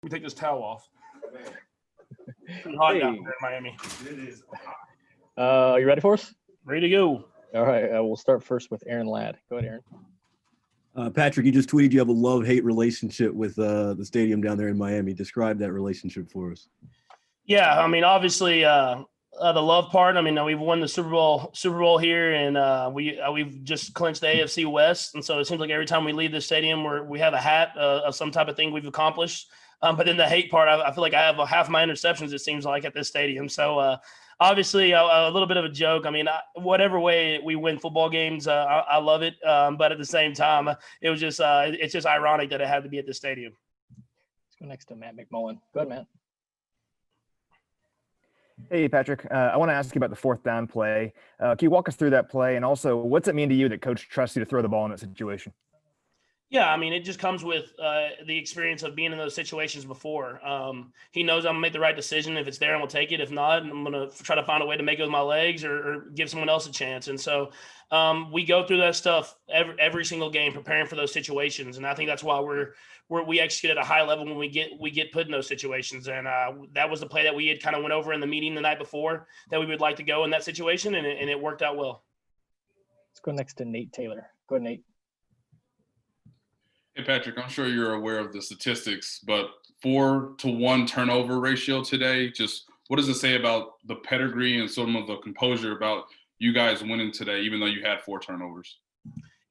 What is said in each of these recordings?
We take this towel off. Pretty hot down here in Miami. It is hot. Are you ready for us? Ready to go. All right. We'll start first with Aaron Ladd. Go ahead, Aaron. Patrick, you just tweeted you have a love-hate relationship with the stadium down there in Miami. Describe that relationship for us. Yeah, I mean, obviously, the love part. I mean, we've won the Super Bowl here, and we've just clinched the AFC West. And so it seems like every time we leave the stadium, we have a hat of some type of thing we've accomplished. But then the hate part, I feel like I have half my interceptions, it seems like, at this stadium. So obviously, a little bit of a joke. I mean, whatever way we win football games, I love it. But at the same time, it's just ironic that it had to be at the stadium. Let's go next to Matt McMullen. Go ahead, Matt. Hey, Patrick. I want to ask you about the fourth down play. Can you walk us through that play? And also, what's it mean to you that coach trusts you to throw the ball in that situation? Yeah, I mean, it just comes with the experience of being in those situations before. He knows I'm going to make the right decision. If it's there, I'm going to take it. If not, I'm going to try to find a way to make it with my legs or give someone else a chance. And so we go through that stuff every single game, preparing for those situations. And I think that's why we execute at a high level when we get put in those situations. And that was the play that we had kind of went over in the meeting the night before that we would like to go in that situation, and it worked out well. Let's go next to Nate Taylor. Go ahead, Nate. Hey, Patrick, I'm sure you're aware of the statistics, but 4-to-1 turnover ratio today, just what does it say about the pedigree and some of the composure about you guys winning today, even though you had 4 turnovers?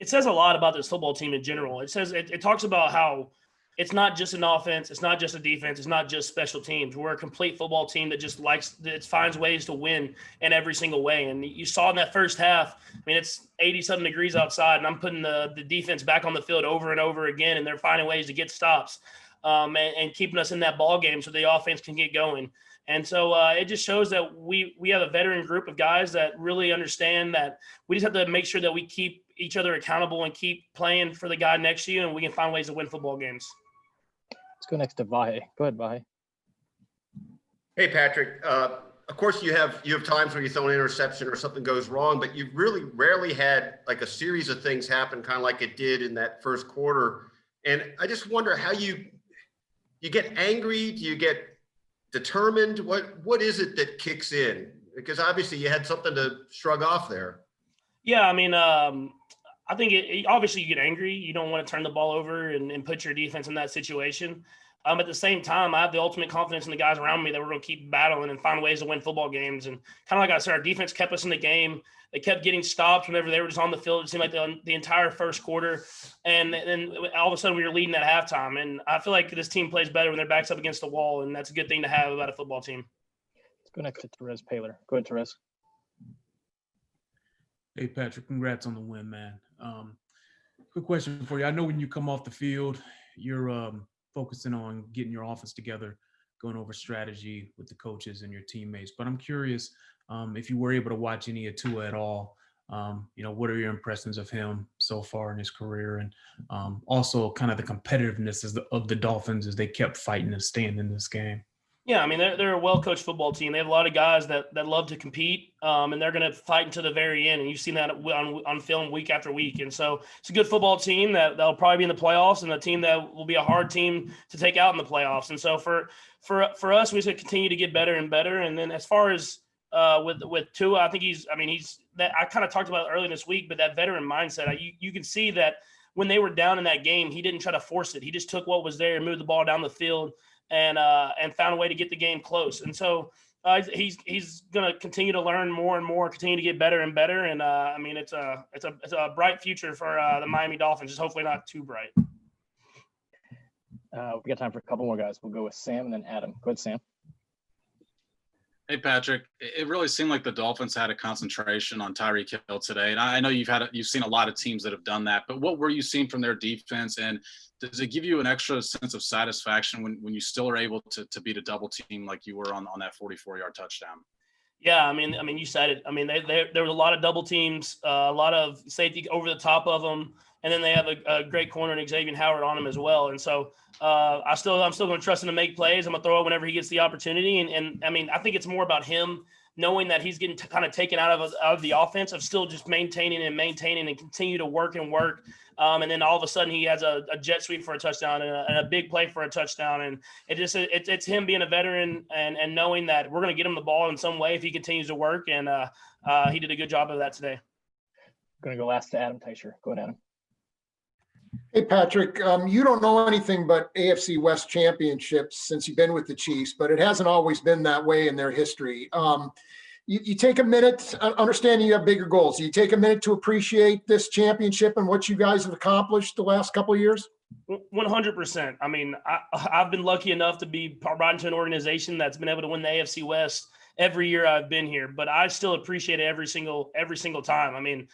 It says a lot about this football team in general. It talks about how it's not just an offense, it's not just a defense, it's not just special teams. We're a complete football team that finds ways to win in every single way. And you saw in that first half, I mean, it's 80-something degrees outside, and I'm putting the defense back on the field over and over again, and they're finding ways to get stops and keeping us in that ball game so the offense can get going. And so it just shows that we have a veteran group of guys that really understand that we just have to make sure that we keep each other accountable and keep playing for the guy next to you, and we can find ways to win football games. Let's go next to Vahe. Go ahead, Vahe. Hey, Patrick. Of course, you have times where you throw an interception or something goes wrong, but you've really rarely had like a series of things happen, kind of like it did in that first quarter. And I just wonder how you get angry. Do you get determined? What is it that kicks in? Because obviously you had something to shrug off there. Yeah, I mean, I think obviously you get angry. You don't want to turn the ball over and put your defense in that situation. At the same time, I have the ultimate confidence in the guys around me that we're going to keep battling and find ways to win football games. And kind of like I said, our defense kept us in the game. They kept getting stops whenever they were just on the field. It seemed like the entire first quarter. And then all of a sudden we were leading at halftime. And I feel like this team plays better when their back's up against the wall, and that's a good thing to have about a football team. Let's go next to Therese Paylor. Go ahead, Therese. Hey, Patrick, congrats on the win, man. Quick question for you. I know when you come off the field, you're focusing on getting your offense together, going over strategy with the coaches and your teammates. But I'm curious if you were able to watch any of Tua at all. What are your impressions of him so far in his career? And also kind of the competitiveness of the Dolphins as they kept fighting and staying in this game. Yeah, I mean, they're a well-coached football team. They have a lot of guys that love to compete, and they're going to fight until the very end. And you've seen that on film week after week. And so it's a good football team that'll probably be in the playoffs, and a team that will be a hard team to take out in the playoffs. And so for us, we just continue to get better and better. And then as far as with Tua, I think he's that I kind of talked about earlier this week, but that veteran mindset, you can see that when they were down in that game, he didn't try to force it. He just took what was there and moved the ball down the field and found a way to get the game close. And so he's going to continue to learn more and more, continue to get better and better. And it's a bright future for the Miami Dolphins. Just hopefully not too bright. We got time for a couple more guys. We'll go with Sam and then Adam. Go ahead, Sam. Hey, Patrick, it really seemed like the Dolphins had a concentration on Tyreek Hill today. And I know you've seen a lot of teams that have done that, but what were you seeing from their defense? And does it give you an extra sense of satisfaction when you still are able to beat a double team like you were on that 44-yard touchdown? Yeah, I mean, you said it. I mean, there was a lot of double teams, a lot of safety over the top of them, and then they have a great corner in Xavier Howard on him as well. And so I'm still going to trust him to make plays. I'm going to throw it whenever he gets the opportunity. And I mean, I think it's more about him knowing that he's getting kind of taken out of the offense, of still just maintaining and continue to work. And then all of a sudden he has a jet sweep for a touchdown and a big play for a touchdown. And it's him being a veteran and knowing that we're going to get him the ball in some way if he continues to work. And he did a good job of that today. I'm going to go last to Adam Teicher. Go ahead, Adam. Hey, Patrick, you don't know anything but AFC West championships since you've been with the Chiefs, but it hasn't always been that way in their history. You take a minute, understanding you have bigger goals. You take a minute to appreciate this championship and what you guys have accomplished the last couple of years? 100%. I mean, I've been lucky enough to be brought into an organization that's been able to win the AFC West every year I've been here, but I still appreciate it every single time. I mean,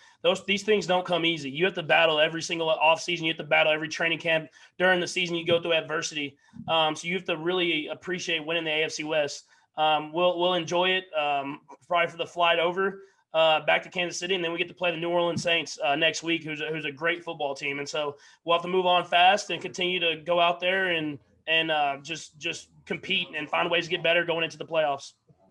these things don't come easy. You have to battle every single offseason. You have to battle every training camp. During the season, you go through adversity. So you have to really appreciate winning the AFC West. We'll enjoy it probably for the flight over back to Kansas City, and then we get to play the New Orleans Saints next week, who's a great football team. And so we'll have to move on fast and continue to go out there and just compete and find ways to get better going into the playoffs.